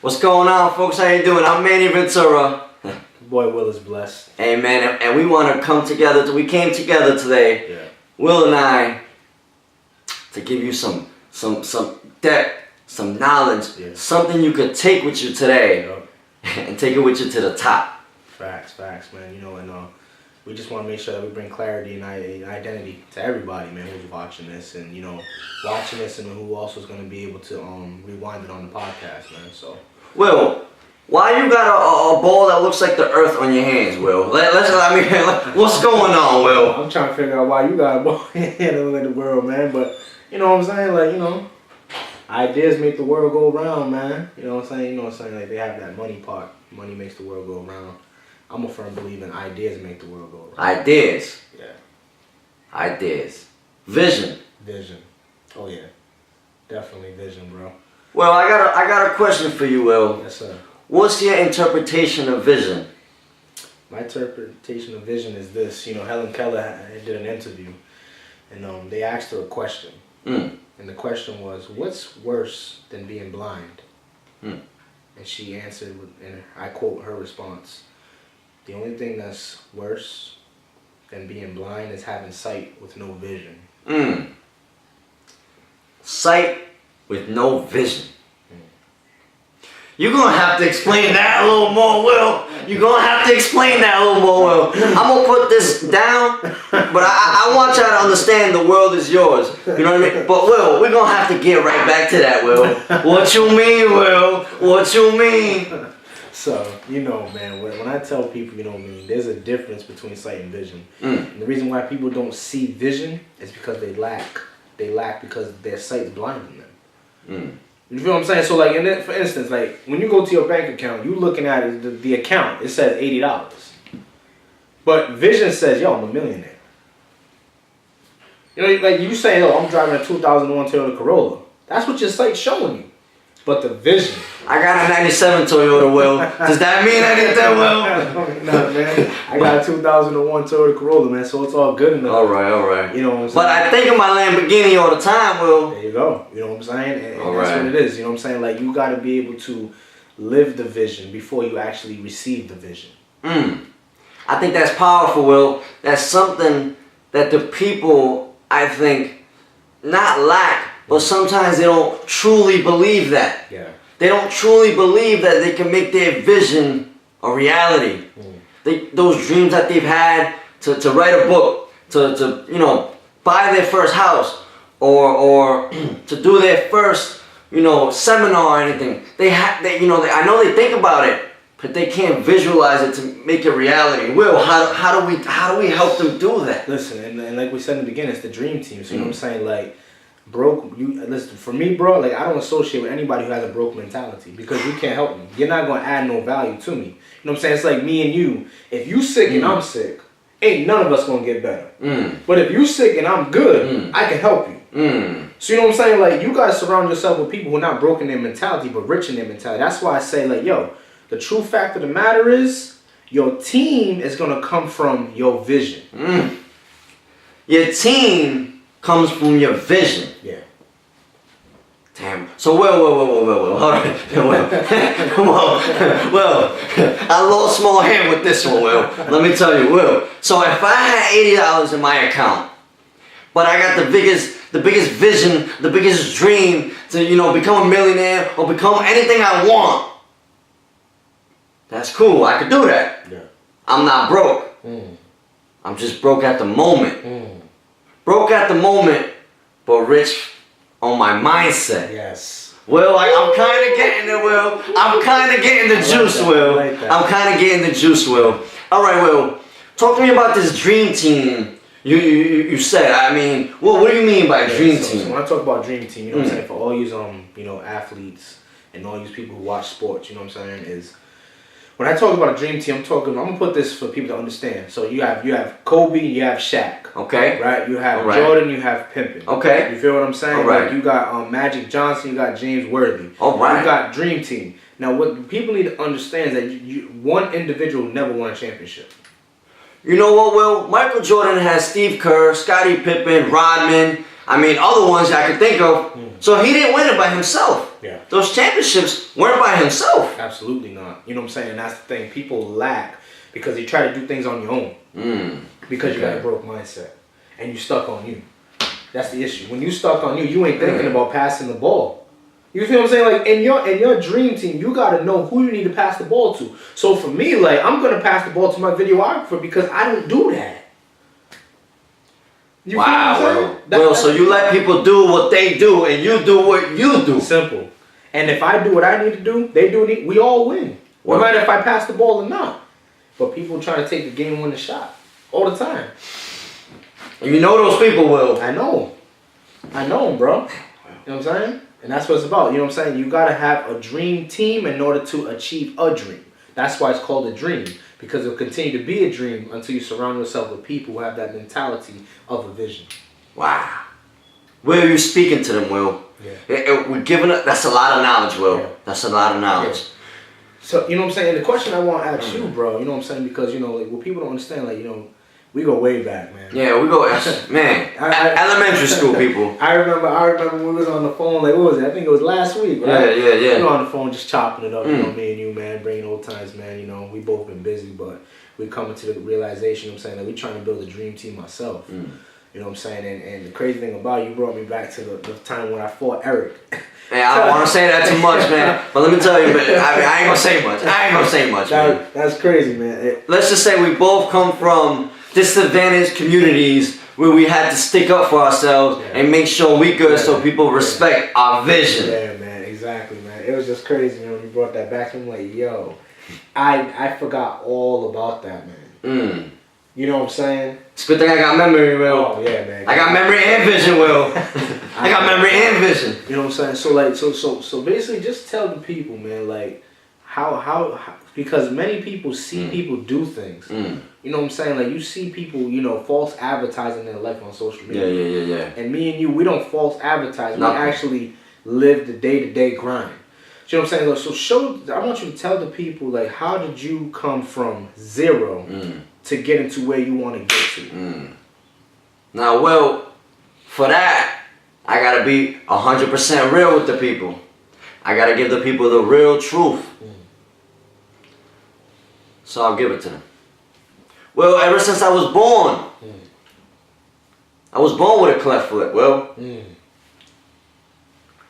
What's going on, folks? How you doing? I'm Manny Ventura. Boy, Will is blessed. Hey, man, and we want to come together. We came together today, Yeah. Will and I, to give you some depth, some knowledge, something you could take with you today, and take it with you to the top. Facts, man. You know, and we just want to make sure that we bring clarity and identity to everybody, man, who's watching this, and and who also is going to be able to rewind it on the podcast, man. So. Will, why you got a ball that looks like the earth on your hands, Will? What's going on, Will? I'm trying to figure out why you got a ball handling like the world, man. But you know what I'm saying, ideas make the world go round, man. You know what I'm saying, like they have that money part. Money makes the world go round. I'm a firm believer in ideas make the world go round. Ideas. Yeah. Ideas. Vision. Vision. Oh yeah. Definitely vision, bro. Well, I got a question for you, Will. Yes, sir. What's your interpretation of vision? My interpretation of vision is this. Helen Keller did an interview, and they asked her a question. And the question was, what's worse than being blind? And she answered, and I quote her response, the only thing that's worse than being blind is having sight with no vision. Sight with no vision. You're going to have to explain that a little more, Will. You're going to have to explain that a little more, Will. I'm going to put this down, but I want y'all to understand the world is yours. You know what I mean? But, Will, we're going to have to get right back to that, Will. What you mean, Will? What you mean? So, man, when I tell people, there's a difference between sight and vision. And the reason why people don't see vision is because they lack. They lack because their sight's blinding them. You feel what I'm saying? So, for instance, when you go to your bank account, you looking at it, the account, it says $80. But vision says, yo, I'm a millionaire. You say, oh, I'm driving a 2001 Toyota Corolla. That's what your sight's showing you. But the vision. I got a 97 Toyota, Will. Does that mean anything, Will? No, man. I got a 2001 Toyota Corolla, man, so it's all good enough. All right. You know what I'm saying? But I think of my Lamborghini all the time, Will. There you go. You know what I'm saying? And that's what it is. You know what I'm saying? You got to be able to live the vision before you actually receive the vision. I think that's powerful, Will. That's something that the people, I think, not lack, but sometimes they don't truly believe that. Yeah. They don't truly believe that they can make their vision a reality. Those dreams that they've had to write a book, to buy their first house, or to do their first seminar or anything. I know they think about it, but they can't visualize it to make it reality. Will, how do we help them do that? Listen, and like we said in the beginning, it's the dream team. So you know what I'm saying, listen, for me, bro, I don't associate with anybody who has a broke mentality because you can't help me. You're not going to add no value to me. You know what I'm saying? It's like me and you. If you sick and I'm sick, ain't none of us going to get better. But if you sick and I'm good, I can help you. So you know what I'm saying? You guys surround yourself with people who are not broke in their mentality, but rich in their mentality. That's why I say, the true fact of the matter is, your team is going to come from your vision. Your team comes from your vision. Yeah. Damn. So Will. All right. Well, I lost small hand with this one, Will. Let me tell you, Will. So if I had $80 in my account, but I got the biggest vision, the biggest dream to become a millionaire or become anything I want, that's cool. I could do that. Yeah. I'm not broke. I'm just broke at the moment. Broke at the moment, but rich on my mindset. Yes. Will, I'm kind of getting it, Will. I'm kind of getting the juice, Will. I'm kind of getting the juice, Will. All right, Will. Talk to me about this dream team. You said. I mean, what do you mean by dream team? So when I talk about dream team, you know what I'm saying, for all you athletes and all you people who watch sports, you know what I'm saying, is when I talk about a dream team, I'm gonna put this for people to understand. So you have Kobe, you have Shaq. Okay. Right? You have Jordan, you have Pippen. Okay. You feel what I'm saying? All right. You got Magic Johnson, you got James Worthy. All right. You got dream team. Now what people need to understand is that one individual never won a championship. You know what, Will? Michael Jordan has Steve Kerr, Scottie Pippen, Rodman, I mean, other ones I could think of. So he didn't win it by himself. Yeah. Those championships weren't by himself. Absolutely not. You know what I'm saying? And that's the thing. People lack because you try to do things on your own. Because you got a broke mindset. And you stuck on you. That's the issue. When you stuck on you, you ain't thinking about passing the ball. You feel what I'm saying? Like in your dream team, you gotta know who you need to pass the ball to. So for me, like I'm gonna pass the ball to my videographer because I don't do that. You Wow, feel what I'm saying? Will, so you let people do what they do and you do what you do. Simple. And if I do what I need to do, they do it, we all win. No matter if I pass the ball or not. But people trying to take the game winning shot all the time. And you know those people, Will. I know them, bro. You know what I'm saying? And that's what it's about. You know what I'm saying? You gotta have a dream team in order to achieve a dream. That's why it's called a dream. Because it'll continue to be a dream until you surround yourself with people who have that mentality of a vision. Wow. Will, you speaking to them, Will. Yeah. We're giving it, that's a lot of knowledge, Will. Yeah. That's a lot of knowledge. Yeah. So, you know what I'm saying? The question I want to ask you, bro, you know what I'm saying? Because, you know, like, what people don't understand, like, you know, we go way back, man. Yeah, we go, man, elementary school people. I remember when we was on the phone, like, what was it? I think it was last week, right? Yeah. We were on the phone just chopping it up, you know, me and you, man, bringing old times, man. You know, we both been busy, but we coming to the realization, you know what I'm saying, that we trying to build a dream team ourselves. You know what I'm saying? And the crazy thing about it, you brought me back to the time when I fought Eric. Man, I don't want to say that too much, man. But let me tell you, man, I ain't going to say much. Man. That's crazy, man. Let's just say we both come from disadvantaged communities where we had to stick up for ourselves and make sure we good so people respect our vision. Yeah, man, exactly, man. It was just crazy, man, when you brought that back to me. Like, yo, I forgot all about that, man. You know what I'm saying? It's a good thing I got memory, Will. Oh, yeah, man. I got memory and vision, Will. I got memory and vision. You know what I'm saying? So, like, so basically just tell the people, man, like, how because many people see people do things. You know what I'm saying? Like, you see people, you know, false advertising their life on social media. Yeah. And me and you, we don't false advertise. Nothing. We actually live the day-to-day grind. You know what I'm saying? Like, so I want you to tell the people, like, how did you come from zero to get into where you want to get to? Now, Will, for that, I got to be 100% real with the people. I got to give the people the real truth. So I'll give it to them. Well, ever since I was born, I was born with a cleft lip, Will.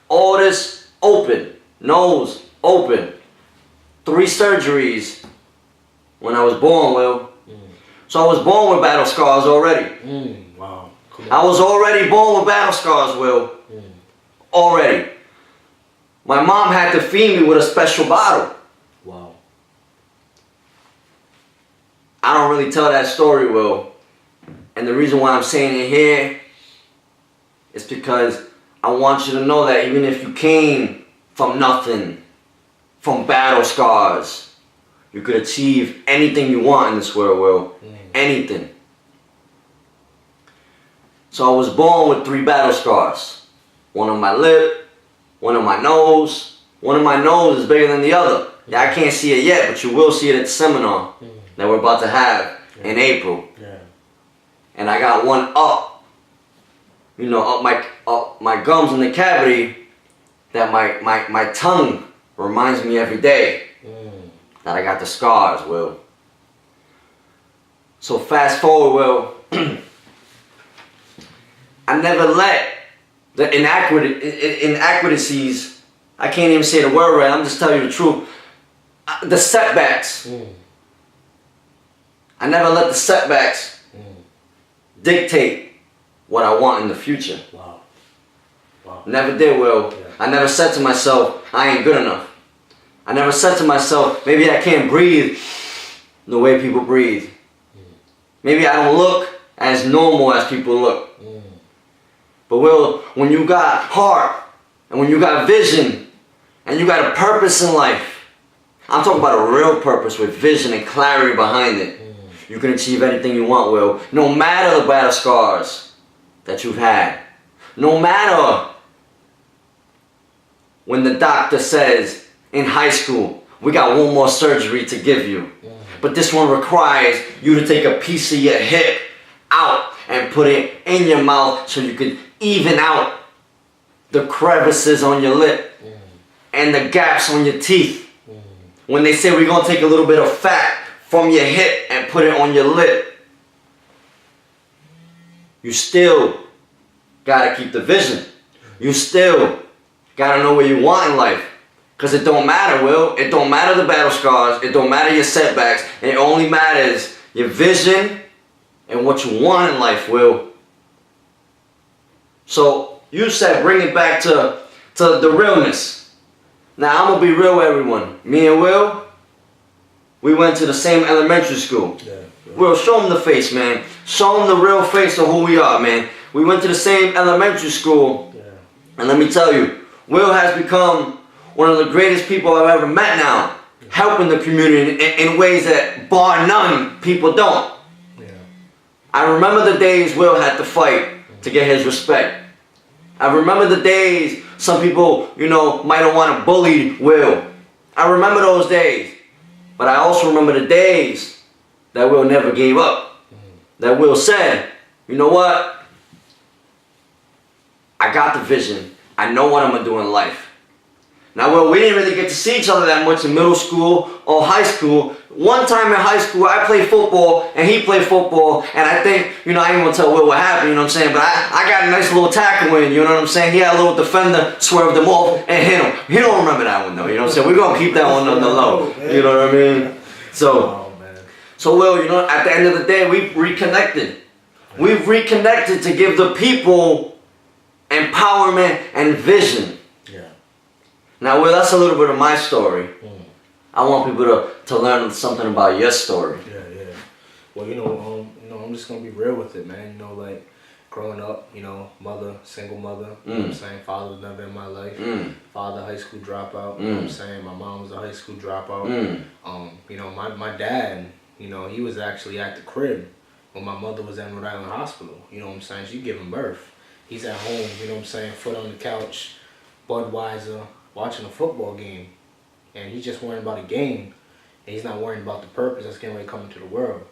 All this open, nose open. 3 surgeries when I was born, Will. So I was born with battle scars already. Wow. I was already born with battle scars, Will. Already. My mom had to feed me with a special bottle. Wow. I don't really tell that story, Will. And the reason why I'm saying it here is because I want you to know that even if you came from nothing, from battle scars, you could achieve anything you want in this world, Will. Anything. So I was born with 3 battle scars. One on my lip, one on my nose. One of my nose is bigger than the other. Yeah, I can't see it yet, but you will see it at the seminar that we're about to have in April. And I got one up, you know, up my gums in the cavity that my tongue reminds me every day that I got the scars, Will. So fast forward, Will. I never let the inadequacies, I can't even say the word right, I'm just telling you the truth, the setbacks. I never let the setbacks dictate what I want in the future. Wow. Never did, Will. I never said to myself, I ain't good enough. I never said to myself, maybe I can't breathe the way people breathe. Maybe I don't look as normal as people look. But Will, when you got heart, and when you got vision, and you got a purpose in life, I'm talking about a real purpose with vision and clarity behind it. You can achieve anything you want, Will. No matter the battle scars that you've had. No matter when the doctor says in high school, we got one more surgery to give you. But this one requires you to take a piece of your hip out and put it in your mouth so you could even out the crevices on your lip and the gaps on your teeth. When they say we're gonna take a little bit of fat from your hip and put it on your lip, you still gotta keep the vision. You still gotta know where you want in life. Cause it don't matter, Will. It don't matter the battle scars. It don't matter your setbacks. It only matters your vision and what you want in life, Will. So you said bring it back to the realness. Now I'm gonna be real with everyone. Me and Will, we went to the same elementary school. Yeah. Will, show them the face, man. Show them the real face of who we are, man. We went to the same elementary school. Yeah. And let me tell you, Will has become one of the greatest people I've ever met now. Helping the community in ways that, bar none, people don't. Yeah. I remember the days Will had to fight to get his respect. I remember the days some people, might have want to bully Will. I remember those days. But I also remember the days that Will never gave up. That Will said, you know what? I got the vision. I know what I'm going to do in life. Now, Will, we didn't really get to see each other that much in middle school or high school. One time in high school, I played football and he played football. And I think, I ain't going to tell Will what happened, you know what I'm saying? But I got a nice little tackle in, you know what I'm saying? He had a little defender, swerved him off and hit him. He don't remember that one, though, you know what I'm saying? We're going to keep that one on the low, you know what I mean? So Will, at the end of the day, we've reconnected. We've reconnected to give the people empowerment and vision. Now, Will, that's a little bit of my story. I want people to learn something about your story. Yeah. Well, I'm just gonna be real with it, man. Like growing up, mother, single mother. You know what I'm saying? Father was never in my life. Father, high school dropout. You know what I'm saying? My mom was a high school dropout. My dad, he was actually at the crib when my mother was at Rhode Island Hospital. You know what I'm saying? She giving birth. He's at home. You know what I'm saying? Foot on the couch, Budweiser, watching a football game, and he's just worrying about a game, and he's not worrying about the purpose that's getting ready to come into the world.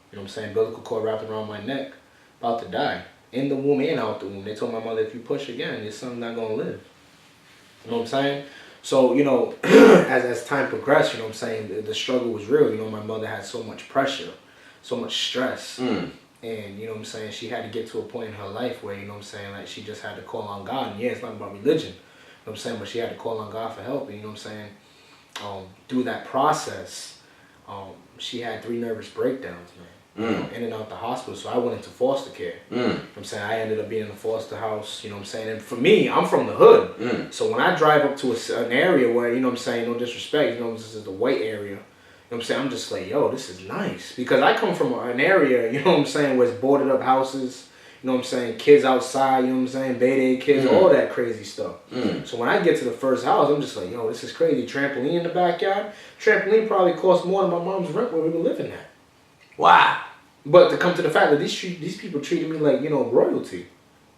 You know what I'm saying? Umbilical cord wrapped around my neck, about to die. In the womb and out the womb. They told my mother, if you push again, your son's not going to live. You know what I'm saying? So, as time progressed, you know what I'm saying, the struggle was real. My mother had so much pressure, so much stress. And, you know what I'm saying, she had to get to a point in her life where, you know what I'm saying, like she just had to call on God. And yeah, it's not about religion. You know what I'm saying? But she had to call on God for help. And, you know what I'm saying? Through that process, she had 3 nervous breakdowns, man. In and out the hospital. So I went into foster care. You know what I'm saying? I ended up being in a foster house. You know what I'm saying? And for me, I'm from the hood. So when I drive up to an area where, you know what I'm saying, no disrespect, this is the white area. You know what I'm saying? I'm just like, yo, this is nice. Because I come from an area, you know what I'm saying, where it's boarded up houses. You know what I'm saying? Kids outside, you know what I'm saying? Bay kids, all that crazy stuff. So when I get to the first house, I'm just like, yo, this is crazy. Trampoline in the backyard. Trampoline probably cost more than my mom's rent where we were living at. Wow. But to come to the fact that these people treated me like, royalty. You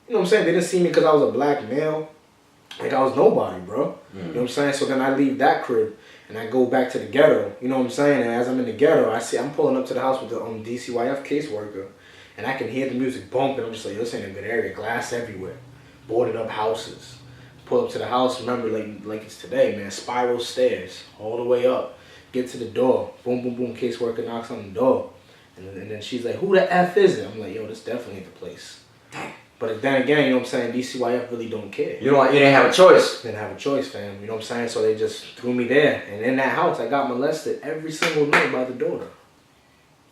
know what I'm saying? They didn't see me because I was a black male. Like I was nobody, bro. You know what I'm saying? So then I leave that crib and I go back to the ghetto. You know what I'm saying? And as I'm in the ghetto, I'm pulling up to the house with the DCYF caseworker. And I can hear the music bumping. I'm just like, this ain't a good area. Glass everywhere. Boarded up houses. Pull up to the house. Remember, like it's today, man. Spiral stairs. All the way up. Get to the door. Boom, boom, boom. Caseworker knocks on the door. And then she's like, who the F is it? I'm like, yo, this definitely ain't the place. But then again, you know what I'm saying? DCYF really don't care. You didn't have a choice. Didn't have a choice, fam. You know what I'm saying? So they just threw me there. And in that house, I got molested every single night by the daughter.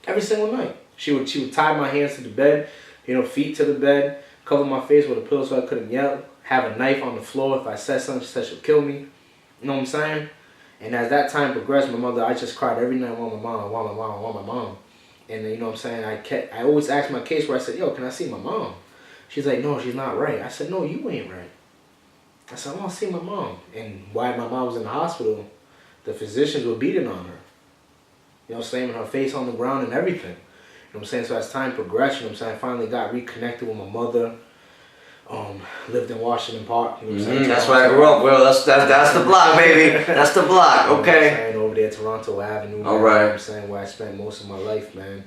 Every single night. She would tie my hands to the bed, feet to the bed, cover my face with a pillow so I couldn't yell, have a knife on the floor. If I said something, she said she'll kill me. You know what I'm saying? And as that time progressed, my mother, I just cried every night, I want my mom, I want my mom, I want my mom. And then, you know what I'm saying, I always asked my case where I said, yo, can I see my mom? She's like, no, she's not right. I said, no, you ain't right. I said, I want to see my mom. And while my mom was in the hospital, the physicians were beating on her. You know, slamming her face on the ground and everything. You know what I'm saying? So as time progressed, you know what I'm saying, I finally got reconnected with my mother. Lived in Washington Park. You know what I'm saying? That's where I grew up, Will. That's the block, baby. That's the block, okay. You know what I'm saying? Over there, Toronto Avenue. All right. You know what I'm saying? Where I spent most of my life, man.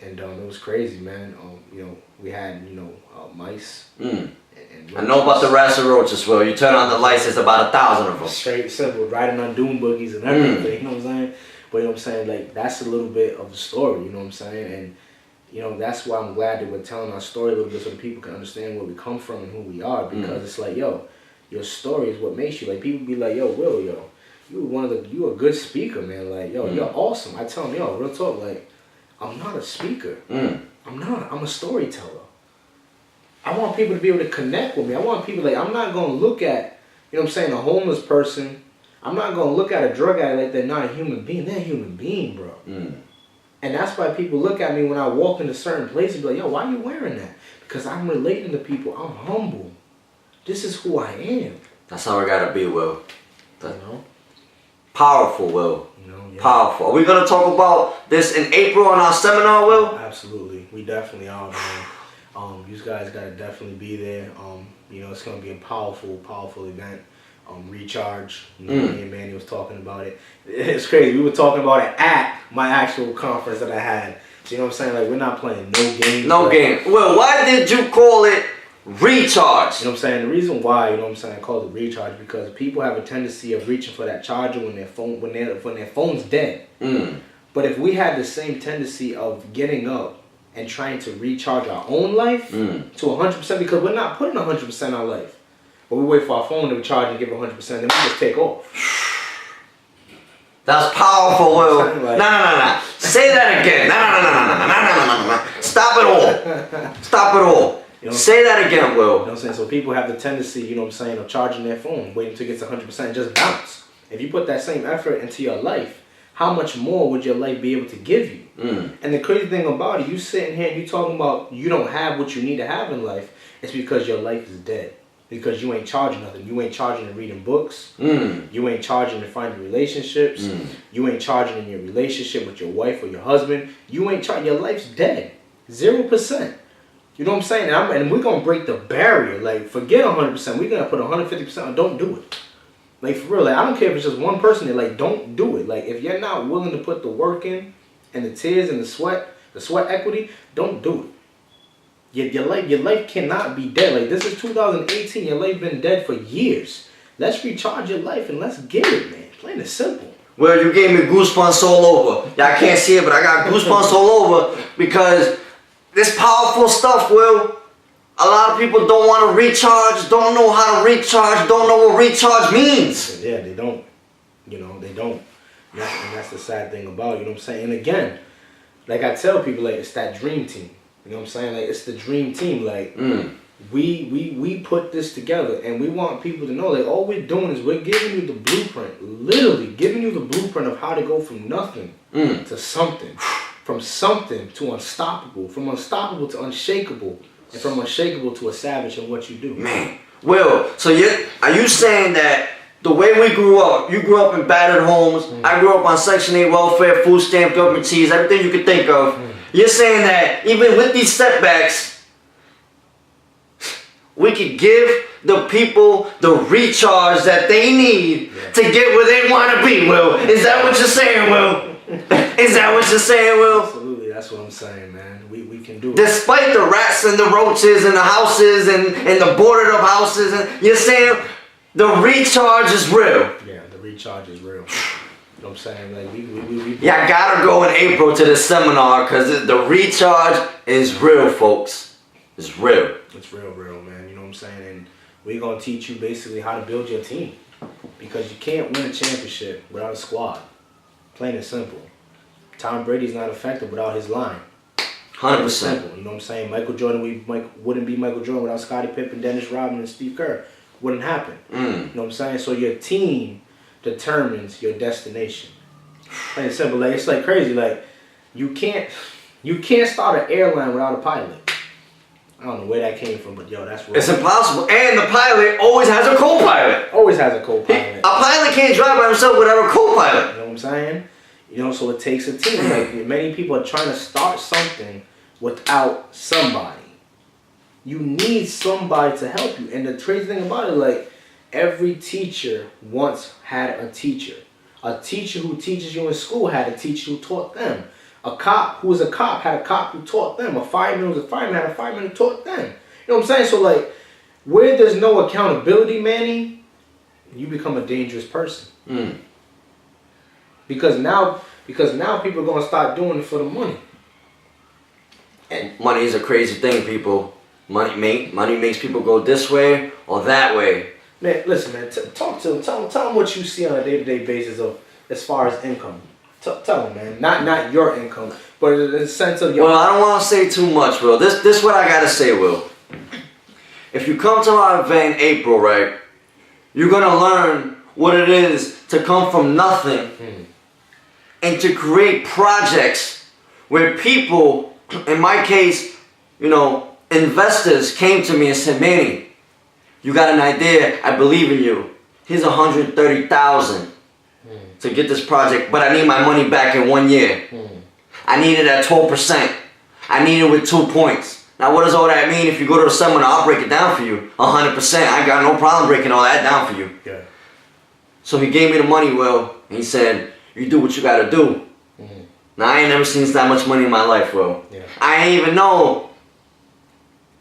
And it was crazy, man. We had, mice. And And I know about the Rasta Roaches, Will. You turn on the lights, it's about 1,000 of them. Straight simple, riding on doom boogies and everything, you know what I'm saying? But you know what I'm saying, like, that's a little bit of the story, you know what I'm saying? And, you know, that's why I'm glad that we're telling our story a little bit so that people can understand where we come from and who we are, because it's like, yo, your story is what makes you, like, people be like, yo, Will, yo, you a good speaker, man, like, yo, you're awesome. I tell them, yo, real talk, like, I'm not a speaker. I'm not, I'm a storyteller. I want people to be able to connect with me. I want people, like, I'm not going to look at, you know what I'm saying, a homeless person. I'm not going to look at a drug addict like they're not a human being. They're a human being, bro. And that's why people look at me when I walk into certain places and be like, yo, why are you wearing that? Because I'm relating to people. I'm humble. This is who I am. That's how we gotta be, Will. You know? Powerful, Will. You know, yeah. Powerful. Are we gonna talk about this in April on our seminar, Will? Absolutely. We definitely are, man. You guys gotta definitely be there. You know, it's gonna be a powerful, powerful event. Recharge. You know, me and Manny was talking about it. It's crazy. We were talking about it at my actual conference that I had. So, you know what I'm saying? Like, we're not playing no games. No game. Well, why did you call it Recharge? You know what I'm saying? The reason why, you know what I'm saying, I call it Recharge, because people have a tendency of reaching for that charger when their phone's dead. But if we had the same tendency of getting up and trying to recharge our own life to 100%, because we're not putting 100% in our life. But we wait for our phone to recharge and give it 100%, then we just take off. That's powerful, Will. Like, No. Say that again. No. Stop it all. Stop it all. You know, say that again, Will. You know what I'm saying? So people have the tendency, you know what I'm saying, of charging their phone, waiting until it gets 100% and just bounce. If you put that same effort into your life, how much more would your life be able to give you? And the crazy thing about it, you sitting here and you talking about you don't have what you need to have in life, it's because your life is dead. Because you ain't charging nothing. You ain't charging in reading books. You ain't charging in finding relationships. You ain't charging in your relationship with your wife or your husband. You ain't charging. Your life's dead. 0%. You know what I'm saying? And we're going to break the barrier. Like, forget 100%. We're going to put 150% on. Don't do it. Like, for real. Like, I don't care if it's just one person. Like, don't do it. Like, if you're not willing to put the work in and the tears and the sweat equity, don't do it. Your life cannot be dead. Like, this is 2018. Your life been dead for years. Let's recharge your life and let's get it, man. Plain and simple. Well, you gave me goosebumps all over. Y'all can't see it, but I got goosebumps all over because this powerful stuff, Will. A lot of people don't want to recharge, don't know how to recharge, don't know what recharge means. Yeah, they don't. You know, they don't. And that's the sad thing about it, you know what I'm saying? And again, like I tell people, like, it's that dream team. You know what I'm saying? Like, it's the dream team. Like, we put this together, and we want people to know, like, all we're doing is we're giving you the blueprint, literally giving you the blueprint of how to go from nothing to something, from something to unstoppable, from unstoppable to unshakable, and from unshakable to a savage in what you do. Man, Will, so are you saying that the way we grew up, you grew up in battered homes, I grew up on Section 8 welfare, food stamp, government cheese, everything you could think of. You're saying that even with these setbacks, we could give the people the recharge that they need to get where they want to be, Will. Is that what you're saying, Will? Is that what you're saying, Will? Absolutely, that's what I'm saying, man. We can do it. Despite the rats and the roaches and the houses and the boarded up houses, and you're saying the recharge is real. Yeah, the recharge is real. You know what I'm saying? Like, we Yeah, I gotta go in April to this seminar because the recharge is real, folks. It's real. It's real, man. You know what I'm saying? And we're going to teach you basically how to build your team. Because you can't win a championship without a squad. Plain and simple. Tom Brady's not effective without his line. 100%. Simple. You know what I'm saying? Michael Jordan wouldn't be Michael Jordan without Scottie Pippen, Dennis Rodman, and Steve Kerr. Wouldn't happen. You know what I'm saying? So your team determines your destination. Plain and simple. Like, it's like crazy. Like, you can't start an airline without a pilot. I don't know where that came from, but yo, that's real. It's impossible. And the pilot always has a co-pilot. Always has a co-pilot. A pilot can't drive by himself without a co-pilot. You know what I'm saying? You know, so it takes a team. Like, many people are trying to start something without somebody. You need somebody to help you. And the crazy thing about it, like, every teacher once had a teacher. A teacher who teaches you in school had a teacher who taught them. A cop who was a cop had a cop who taught them. A fireman who was a fireman had a fireman who taught them. You know what I'm saying? So, like, where there's no accountability, Manny, you become a dangerous person. Because now people are gonna start doing it for the money. And money is a crazy thing, people. Money makes people go this way or that way. Man, listen, man. Talk to them. Tell them what you see on a day-to-day basis of as far as income. Tell them, man. Not your income, but in the sense of your. Well, I don't want to say too much, Will. This is what I gotta say, Will. If you come to our event in April, right, you're gonna learn what it is to come from nothing and to create projects where people, in my case, you know, investors came to me and said, Manny, you got an idea, I believe in you. Here's $130,000 to get this project, but I need my money back in 1 year. I need it at 12%. I need it with 2 points. Now what does all that mean? If you go to a seminar, I'll break it down for you 100%. I got no problem breaking all that down for you. Yeah. So he gave me the money, Will, and he said, you do what you gotta do. Now I ain't never seen that much money in my life, Will. Yeah. I ain't even know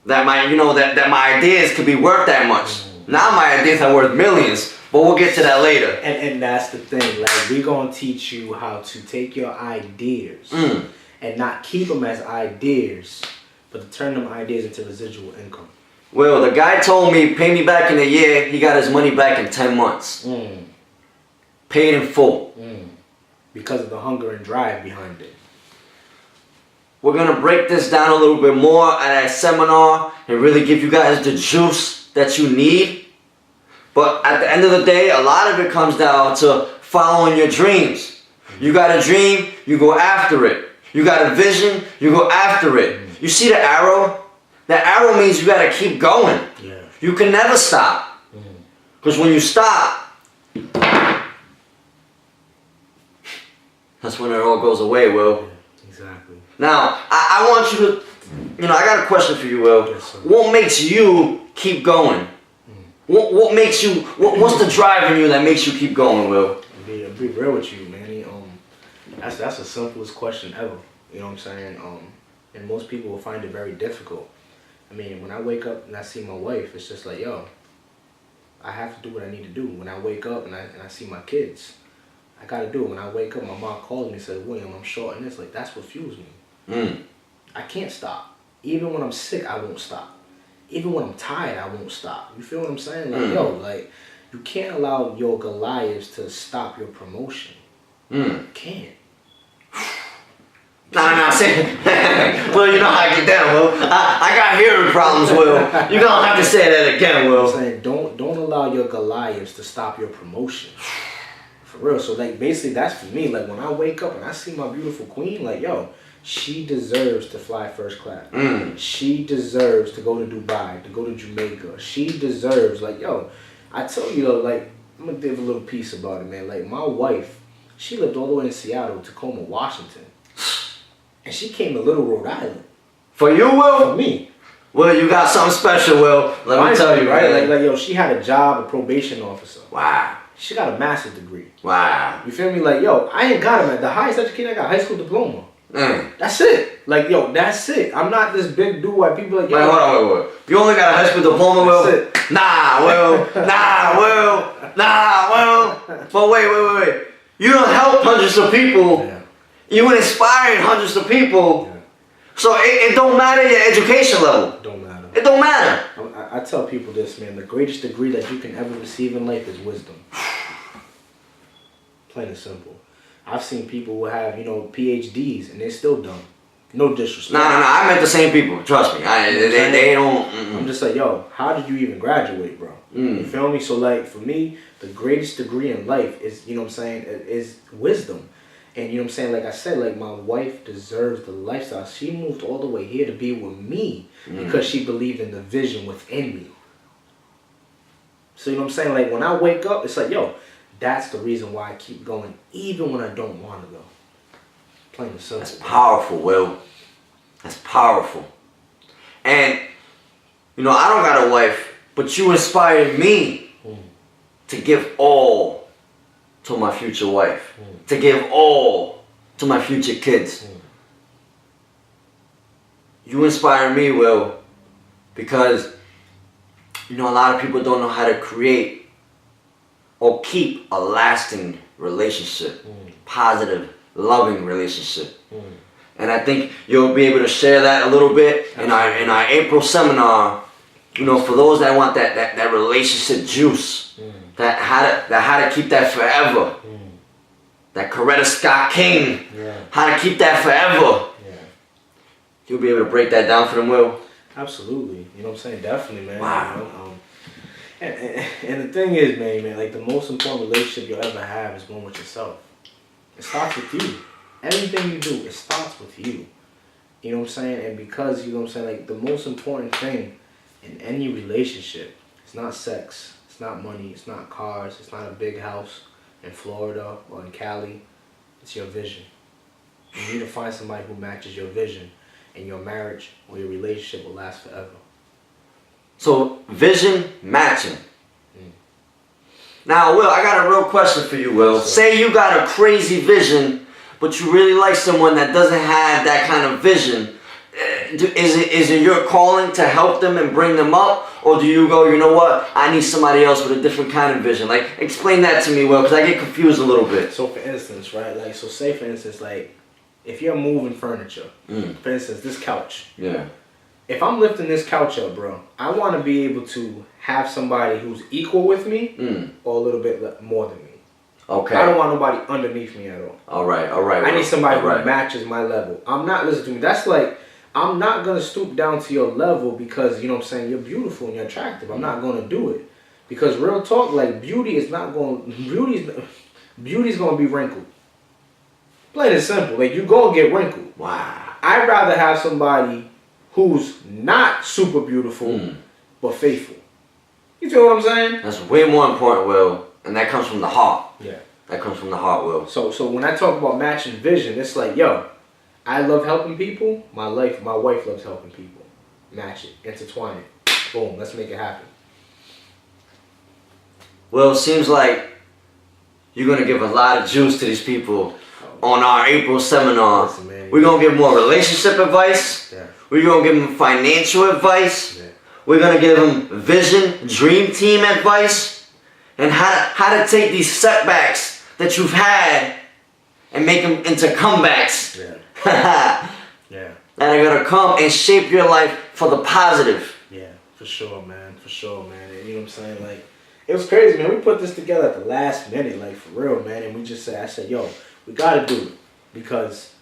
that my ideas could be worth that much. Now my ideas are worth millions, but we'll get to that later. And that's the thing. Like, we're gonna teach you how to take your ideas and not keep them as ideas, but to turn them ideas into residual income. Well, the guy told me, pay me back in a year. He got his money back in 10 months. Paid in full. Because of the hunger and drive behind it. We're going to break this down a little bit more at that seminar and really give you guys the juice that you need. But at the end of the day, a lot of it comes down to following your dreams. You got a dream, you go after it. You got a vision, you go after it. You see the arrow? The arrow means you got to keep going. Yeah. You can never stop. Because when you stop, that's when it all goes away, Will. Yeah, exactly. Now, I want you to, I got a question for you, Will. Yes, sir. What makes you keep going? What makes you, what's the drive in you that makes you keep going, Will? I'll be real with you, man. That's the simplest question ever. You know what I'm saying? And most people will find it very difficult. I mean, when I wake up and I see my wife, it's just like, yo, I have to do what I need to do. When I wake up and I see my kids, I gotta do it. When I wake up, my mom calls me and says, William, I'm short, and it's like, that's what fuels me. I can't stop. Even when I'm sick, I won't stop. Even when I'm tired, I won't stop. You feel what I'm saying? Like, yo, like, you can't allow your Goliaths to stop your promotion. You can't. Nah, say Well, you know how I get down, Will. I got hearing problems, Will. You're gonna have to say that again, Will. I'm saying, don't allow your Goliaths to stop your promotion. For real. So, like, basically, that's for me. Like, when I wake up and I see my beautiful queen, like, yo, she deserves to fly first class. She deserves to go to Dubai, to go to Jamaica. She deserves, like, yo, I tell you, though, like, I'm gonna give a little piece about it, man. Like, my wife, she lived all the way in Seattle, Tacoma, Washington. And she came to Little Rhode Island. For you, Will? For me. Will, you got something special, Will. Let me tell you, right? Like, yo, she had a job, a probation officer. Wow. She got a master's degree. Wow. You feel me? Like, yo, I ain't got it, man. The highest education I got, high school diploma. That's it. Like, yo, that's it. I'm not this big dude where people like, yo. Wait, hold on, wait. You only got a high school diploma, Will? That's it. Nah, Will. Nah, Will. But wait. You don't help hundreds of people. Yeah. You inspired hundreds of people. Yeah. So it don't matter your education level. Don't matter. It don't matter. I tell people this, man. The greatest degree that you can ever receive in life is wisdom. Plain and simple. I've seen people who have, PhDs and they're still dumb. No disrespect. Nah. I met the same people. Trust me. They don't. I'm just like, yo, how did you even graduate, bro? You feel me? So, like, for me, the greatest degree in life is, is wisdom. And, you know what I'm saying? Like I said, like, my wife deserves the lifestyle. She moved all the way here to be with me because she believed in the vision within me. So, you know what I'm saying? Like, when I wake up, it's like, yo, that's the reason why I keep going, even when I don't want to go. Plain and simple. That's powerful, Will. That's powerful. And, I don't got a wife, but you inspired me to give all to my future wife. To give all to my future kids. You inspire me, Will, because you know, a lot of people don't know how to create or keep a lasting relationship, positive, loving relationship. And I think you'll be able to share that a little bit in our April seminar. You know, for those that want that relationship juice, that how to keep that forever. That Coretta Scott King, how to keep that forever. You'll be able to break that down for them, Will. Absolutely. You know what I'm saying? Definitely, man. Wow. You know, and the thing is, man, like the most important relationship you'll ever have is one with yourself. It starts with you. Anything you do, it starts with you. You know what I'm saying? And because, you know what I'm saying, like the most important thing in any relationship, it's not sex, it's not money, it's not cars, it's not a big house in Florida or in Cali, it's your vision. You need to find somebody who matches your vision, and your marriage or your relationship will last forever. So, vision matching. Now, Will, I got a real question for you, Will. Say you got a crazy vision, but you really like someone that doesn't have that kind of vision. Is it your calling to help them and bring them up? Or do you go, you know what, I need somebody else with a different kind of vision? Like, explain that to me, Will, because I get confused a little bit. So, for instance, right, like, so say, for instance, like, if you're moving furniture, for instance, this couch. Yeah. If I'm lifting this couch up, bro, I want to be able to have somebody who's equal with me or a little bit more than me. Okay. I don't want nobody underneath me at all. All right. I need somebody who matches my level. I'm not, listen to me, that's like, I'm not going to stoop down to your level because, you know what I'm saying, you're beautiful and you're attractive. I'm not going to do it. Because real talk, like, beauty's going to be wrinkled. Plain and simple. Like, you're going to get wrinkled. Wow. I'd rather have somebody who's not super beautiful, but faithful. You feel what I'm saying? That's way more important, Will. And that comes from the heart. Yeah. That comes from the heart, Will. So when I talk about matching vision, it's like, yo, I love helping people. My wife loves helping people. Match it. Intertwine it. Boom. Let's make it happen. Well, it seems like you're going to give a lot of juice to these people on our April seminar. Listen, man, we're going to give more relationship advice. Yeah. We're going to give them financial advice. Yeah. We're going to give them vision, dream team advice. And how to take these setbacks that you've had and make them into comebacks. Yeah. Yeah. That are going to come and shape your life for the positive. Yeah, for sure, man. For sure, man. And you know what I'm saying? Like, it was crazy, man. We put this together at the last minute, like, for real, man. And we just said, I said, yo, we got to do it. Because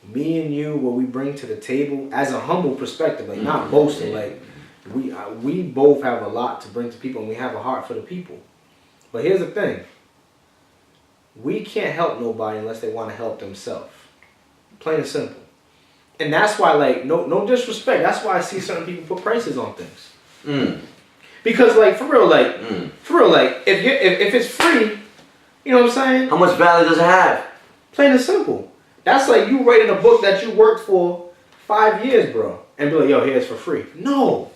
me and you, what we bring to the table, as a humble perspective, like, not boasting, like, we both have a lot to bring to people, and we have a heart for the people. But here's the thing. We can't help nobody unless they want to help themselves. Plain and simple. And that's why, like, no disrespect. That's why I see certain people put prices on things. Because, like, for real, like, if it's free, you know what I'm saying? How much value does it have? Plain and simple. That's like you writing a book that you worked for 5 years, bro, and be like, yo, here's for free. No.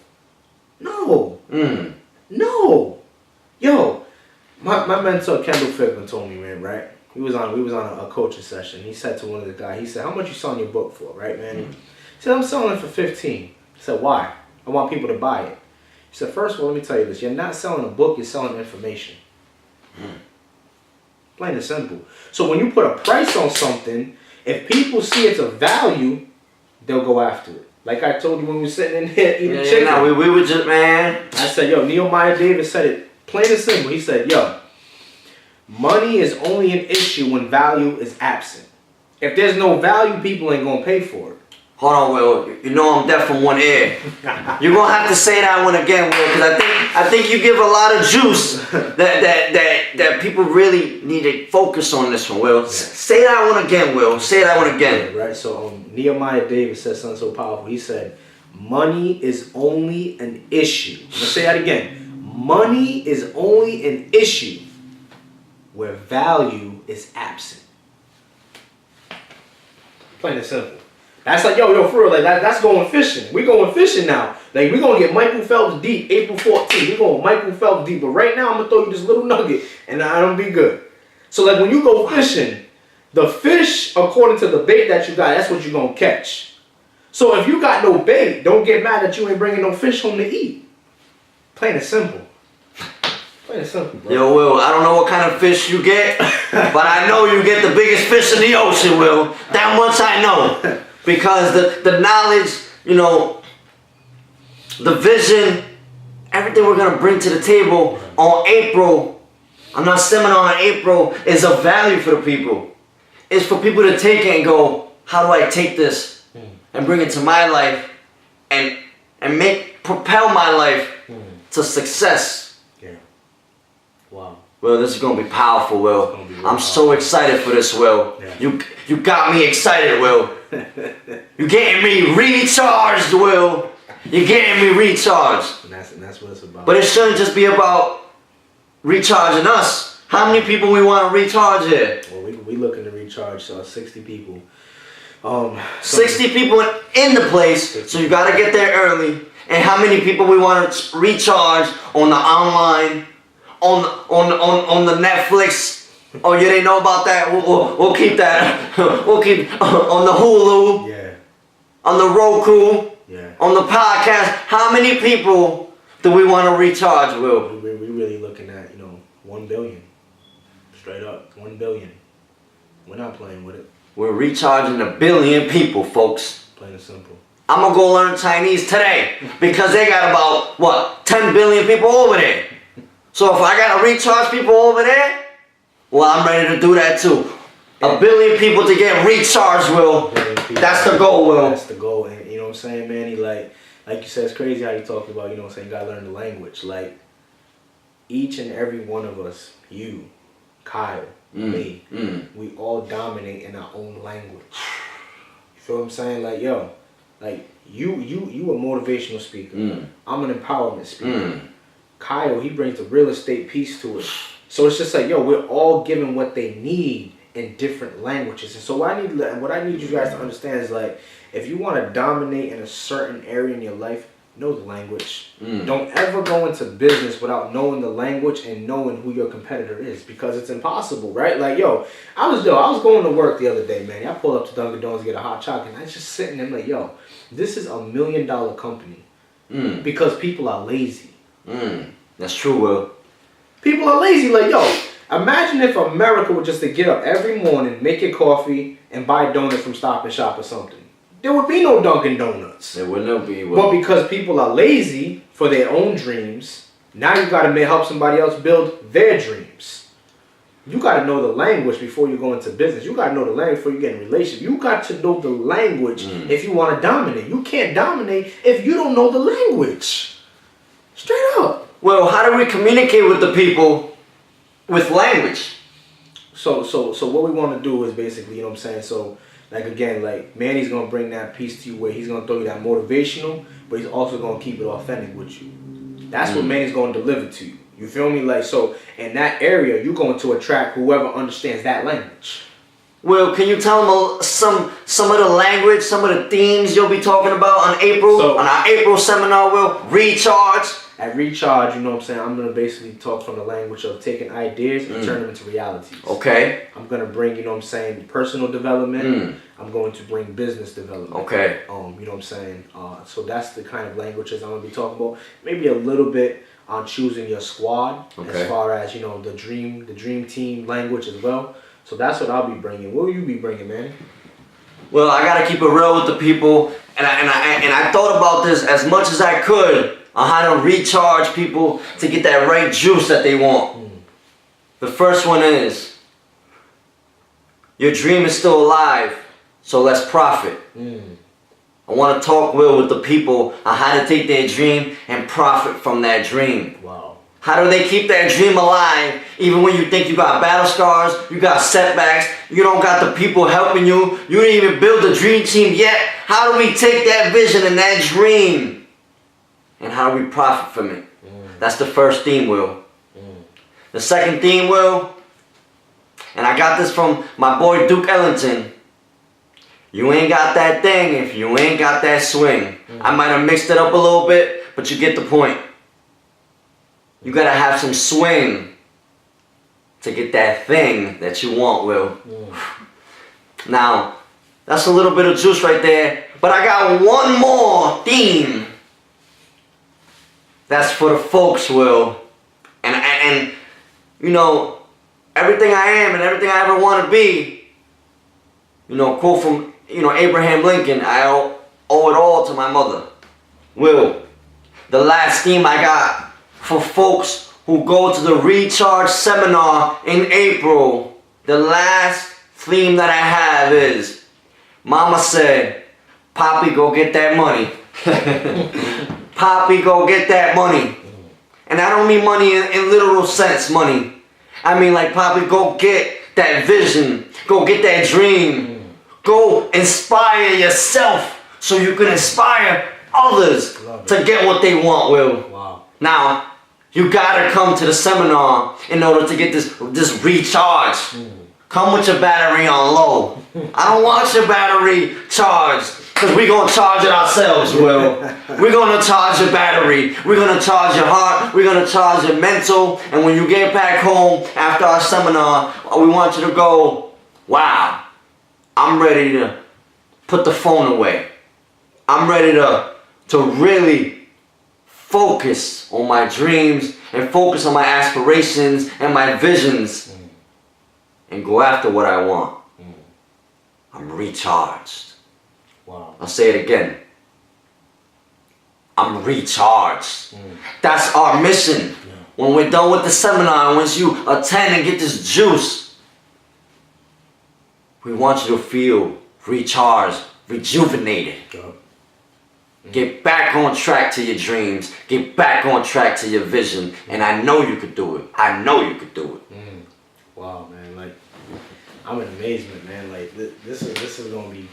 Yo, my mentor Kendall Fickman told me, man, right? We was on a coaching session. He said to one of the guys, he said, how much you selling your book for, right, man? He said, I'm selling it for 15. He said, why? I want people to buy it. He said, first of all, let me tell you this. You're not selling a book, you're selling information. Plain and simple. So when you put a price on something, if people see it's a value, they'll go after it. Like I told you when we were sitting in here eating chicken. No, we were just, man. I said, yo, Nehemiah Davis said it plain and simple. He said, yo, money is only an issue when value is absent. If there's no value, people ain't going to pay for it. Hold on, Will. You know I'm deaf from one ear. You're gonna have to say that one again, Will, because I think you give a lot of juice that people really need to focus on this one, Will. Say that one again, Will. Say that one again. Yeah, right. So Nehemiah Davis said something so powerful. He said, "Money is only an issue." Let's say that again. Money is only an issue where value is absent. Plain and simple. That's like, yo, for real, like, that's going fishing. We going fishing now. Like, we going to get Michael Phelps deep, April 14th. We going Michael Phelps deep. But right now, I'm going to throw you this little nugget, and I don't be good. So, like, when you go fishing, the fish, according to the bait that you got, that's what you're going to catch. So, if you got no bait, don't get mad that you ain't bringing no fish home to eat. Plain and simple. Plain and simple, bro. Yo, Will, I don't know what kind of fish you get, but I know you get the biggest fish in the ocean, Will. That much I know. Because the knowledge, you know, the vision, everything we're going to bring to the table on April, on our seminar in April, is of value for the people. It's for people to take it and go, how do I take this and bring it to my life and propel my life to success? Yeah. Wow. Will, this is gonna be powerful, Will. It's gonna be real I'm so excited for this, Will. Yeah. You got me excited, Will. You're getting me recharged, Will. You're getting me recharged. And that's what it's about. But it shouldn't just be about recharging us. How many people we want to recharge here? Well, we looking to recharge 60 people. 60 people in the place, so you gotta get there early. And how many people we want to recharge on the online, on the Netflix? Oh, you didn't know about that? We'll keep that. We'll keep on the Hulu, Yeah. on the Roku, Yeah. on the podcast. How many people do we want to recharge, Will? We really looking at 1 billion. Straight up 1 billion. We're not playing with it. We're recharging 1 billion people, folks. Plain and simple. I'm gonna go learn Chinese today because they got about 10 billion people over there. So if I gotta recharge people over there, well, I'm ready to do that too. 1 billion people to get recharged, Will. That's the goal, Will. That's the goal, and you know what I'm saying, Manny. Like you said, it's crazy how you talked about, you gotta learn the language. Like each and every one of us, you, Kyle, me, we all dominate in our own language. You feel what I'm saying? Like, yo, like you a motivational speaker. I'm an empowerment speaker. Kyle, he brings the real estate piece to it. So it's just like, yo, we're all given what they need in different languages. And so what I need you guys to understand is, like, if you want to dominate in a certain area in your life, know the language. Don't ever go into business without knowing the language and knowing who your competitor is, because it's impossible, right? Like, yo, I was going to work the other day, man. I pulled up to Dunkin' Donuts to get a hot chocolate, and I was just sitting there like, yo, this is $1 million company because people are lazy. That's true, Will. People are lazy. Like, yo, imagine if America would just to get up every morning, make your coffee, and buy donuts from Stop and Shop or something. There would be no Dunkin' Donuts. There wouldn't be, Will. But because people are lazy for their own dreams, now you got to help somebody else build their dreams. You got to know the language before you go into business. You got to know the language before you get in a relationship. You got to know the language if you want to dominate. You can't dominate if you don't know the language. Straight up. Well, how do we communicate with the people with language? So what we want to do is basically, you know what I'm saying? So, like, again, like, Manny's going to bring that piece to you where he's going to throw you that motivational, but he's also going to keep it authentic with you. That's what Manny's going to deliver to you. You feel me? Like, so in that area, you're going to attract whoever understands that language. Will, can you tell them some of the language, some of the themes you'll be talking about on our April seminar, Will? Recharge. At Recharge, you know what I'm saying, I'm going to basically talk from the language of taking ideas and turn them into realities. Okay. I'm going to bring, you know what I'm saying, personal development. I'm going to bring business development. Okay. You know what I'm saying? So that's the kind of languages I'm going to be talking about. Maybe a little bit on choosing your squad as far as, the dream team language as well. So that's what I'll be bringing. What will you be bringing, man? Well, I got to keep it real with the people. And I thought about this as much as I could on how to recharge people to get that right juice that they want. The first one is, your dream is still alive, so let's profit. I want to talk, Will, with the people on how to take their dream and profit from that dream. Wow. How do they keep that dream alive even when you think you got battle scars, you got setbacks, you don't got the people helping you, you didn't even build the dream team yet? How do we take that vision and that dream and how do we profit from it? That's the first theme, Will. The second theme, Will, and I got this from my boy Duke Ellington. You ain't got that thing if you ain't got that swing. I might have mixed it up a little bit, but you get the point. You gotta have some swing to get that thing that you want, Will. Now, that's a little bit of juice right there, but I got one more theme. That's for the folks, Will. And you know, everything I am and everything I ever want to be, you know, quote from, you know, Abraham Lincoln, I owe it all to my mother. Will, the last theme I got for folks who go to the Recharge seminar in April, the last theme that I have is, Mama said, Poppy, go get that money. Poppy, go get that money. And I don't mean money in literal sense, money. I mean like, Poppy, go get that vision. Go get that dream. Go inspire yourself so you can inspire others to get what they want, Will. Wow. Now, you gotta come to the seminar in order to get this recharge. Come with your battery on low. I don't want your battery charged, because we're going to charge it ourselves, Will. We're going to charge your battery. We're going to charge your heart. We're going to charge your mental. And when you get back home after our seminar, we want you to go, wow, I'm ready to put the phone away. I'm ready to really focus on my dreams and focus on my aspirations and my visions and go after what I want. I'm recharged. Wow. I'll say it again. I'm recharged. That's our mission. When we're done with the seminar, once you attend and get this juice, we want you to feel recharged, rejuvenated. Get back on track to your dreams. Get back on track to your vision. And I know you could do it. I know you could do it. Wow, man. Like, I'm in amazement, man. Like, this is gonna be